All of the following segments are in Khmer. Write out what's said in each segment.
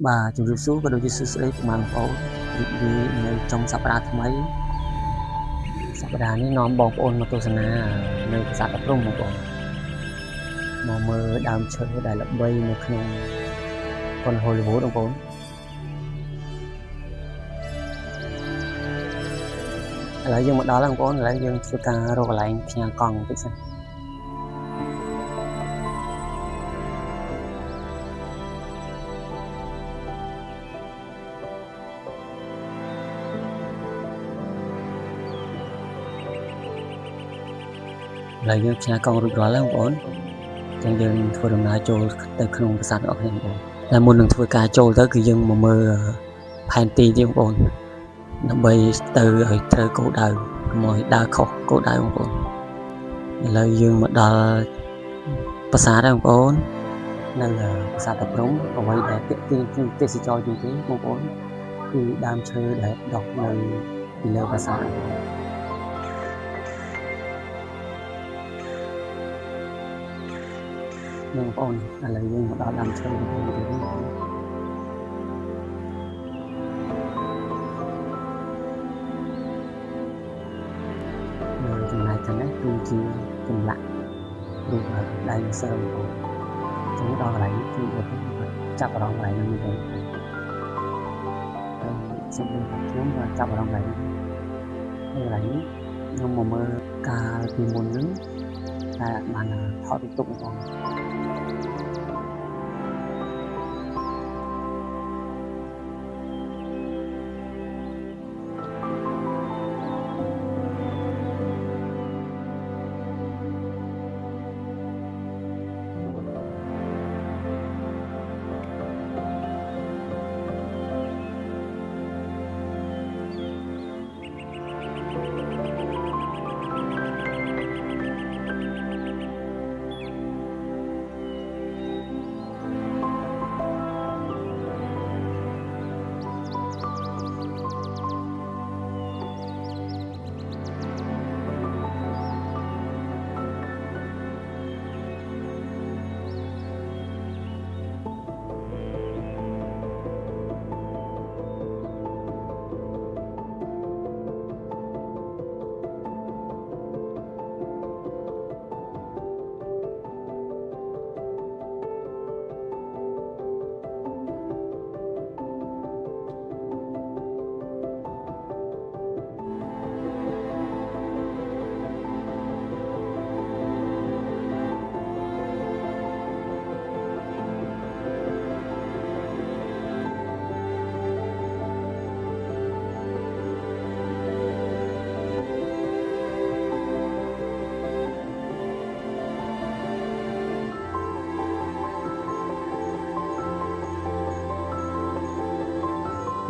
Bàជំរាបសួរក៏ដូចជាសួស្តីពុកម៉ែបងប្អូនរីករាយនៅtrongសប្តាហ៍ថ្មីសប្តាហ៍នេះនាំបងប្អូនមកទស្សនានៅប្រាសាទតាព្រហ្មបងប្អូនមកមើលដើមឈើដែលល្បីនៅក្នុងកុនហូលីវូដបងប្អូនឥឡូវយើងមកដល់ហើយបងប្អូនឥឡូវយើងធ្វើការរកកន្លែងផ្ញើកង់បន្តិចសិនឥឡូវយើងផ្ញើកង់រួចរាល់ហើយបងប្អូនចឹងយើងធ្វើដំណើរចូលទៅក្នុងប្រាសាទរបស់គ្នាបងប្អូនតែមុននឹងធ្វើការចូលទៅគឺយើងមកមើលផែនទីទៀតបងប្អូនដើម្បីទៅឲ្យត្រូវគោលដៅកុំឲ្យដើរខុសគោលដៅបងប្អូនឥឡូវយើងមកដល់ប្រាសាទហើយបងប្អូននៅប្រាសាទតាព្រហ្មអ្វីដែលទាក់ទាញទេសចរជាងគេបងប្អូនគឺដើមឈើដែលដុះនៅពីលើប្រាសាទបងប្អូនឥឡូវយើងមកដល់ដើមឈើវិញទៀតចំណែកខាងនេះគឺជាចម្លាក់រូបដៃសើបងប្អូនចឹងដល់កន្លែងនេះគឺចាប់អារម្មណ៍កន្លែងនេះវិញហើយសំឡេងរបស់ខ្ញុំក៏ចាប់អារម្មណ៍កន្លែងនេះហើយកន្លែងនេះខ្ញុំមកមើលកាលពីមុនហ្នឹងតែបានថតទុកបងប្អូន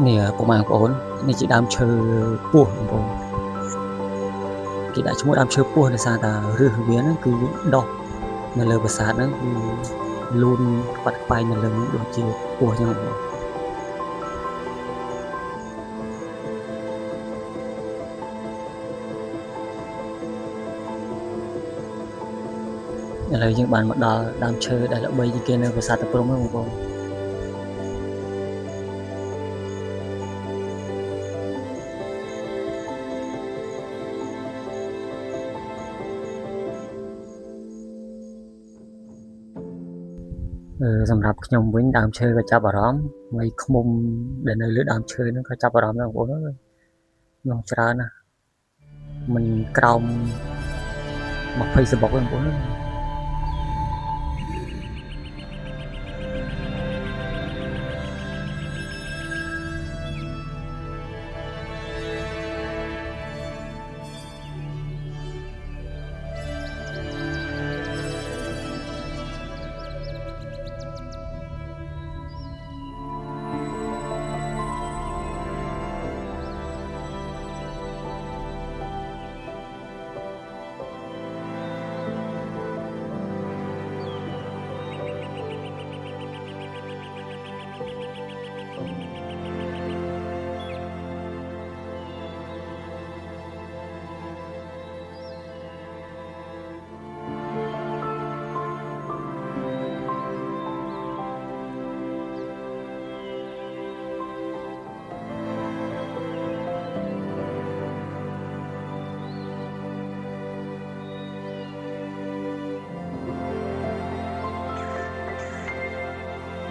នេះពុកម៉ែបងប្អូននេះជាដើមឈើពោះបងប្អូនគេដាក់ឈ្មោះដើមឈើពោះដោយសារតែឫសវាហ្នឹងគឺដុះនៅលើប្រាសាទហ្នឹងគឺលូនខ្វាត់ខ្វែងនៅលើដូចជាពោះអញ្ចឹងបងប្អូនឥឡូវយើងបានមកដល់ដើមឈើដែលល្បីជាងគេនៅប្រាសាទតាព្រហ្មហ្នឹងបងប្អូនសម្រាប់ខ្ញុំវិញដើមឈើក៏ចាប់អារម្មណ៍ហើយឃ្មុំដែលនៅលើដើមឈើហ្នឹងក៏ចាប់អារម្មណ៍ដែរបងប្អូនអើយខ្ញុំច្រើនណាស់មិនក្រោម20សបុកទេបងប្អូន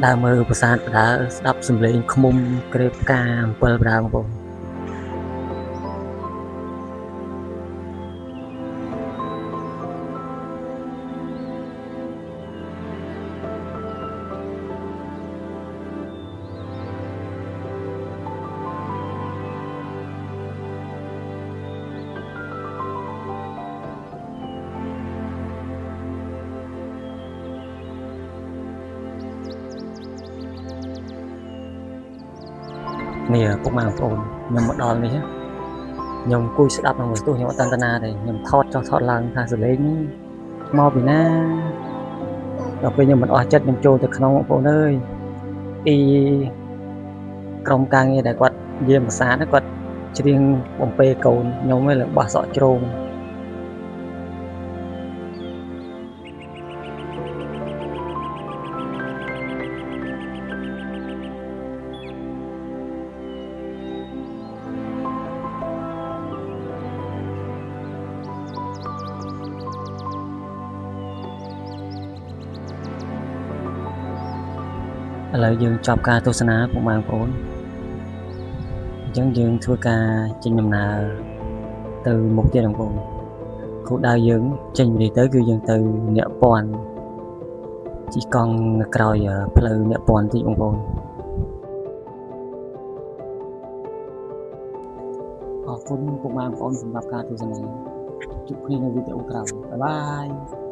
ដើរមើលប្រាសាទដើរស្ដាប់សំឡេងឃ្មុំក្រេបផ្កាអំពិលដើរបងប្អូននេះពុកម៉ែបងប្អូនខ្ញុំមកដល់នេះខ្ញុំអង្គុយស្ដាប់ក្នុងបន្ទស្សខ្ញុំអត់តាន់តាណាទេខ្ញុំថតចុះថតឡើងថាសលេងនេះមកពីណាដល់ពេលខ្ញុំមិនអស់ចិត្តខ្ញុំចូលទៅក្នុងបងប្អូនអើយពីក្រុមការងារដែលគាត់យាមប្រាសាទគាត់ច្រៀងបំពេកូនខ្ញុំឯងលើបោះសក់ជ្រោមឥឡូវយើងចប់ការទស្សនាពុកម៉ែបងប្អូនអញ្ចឹងយើងធ្វើការចេញដំណើរទៅមុខទៀតបងប្អូនគោលដៅយើងចេញពីនេះទៅគឺយើងទៅអ្នកពាន់ជីកង់នៅក្រោយផ្លូវអ្នកពាន់តិចបងប្អូនអរគុណពុកម៉ែបងប្អូនសម្រាប់ការទស្សនាជួបគ្នានៅវីដេអូក្រោយបាយបាយ